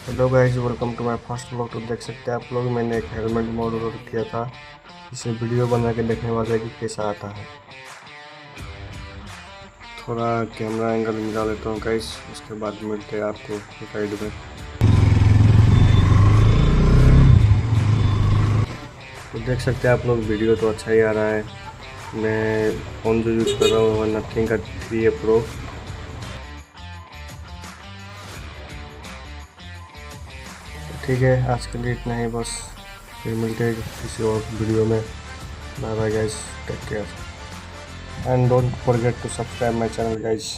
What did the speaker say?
Hello guys, welcome to my first vlog. तो देख सकते हैं आप लोग, मैंने एक हेलमेट मॉडल किया था। इसे वीडियो बना के देखने वाले कि कैसा आता है। थोड़ा कैमरा एंगल मिला लेता हूँ गाइस, उसके बाद मिलते हैं आपको साइड में। तो देख सकते हैं आप लोग, वीडियो तो अच्छा ही आ रहा है। मैं फ़ोन जो यूज़ कर रहा हूँ वो नथिंग का 3A Pro। ठीक है, आज के लिए इतना ही बस। फिर मिलते हैं किसी और वीडियो में। Bye bye guys, take care and don't forget to subscribe my channel guys.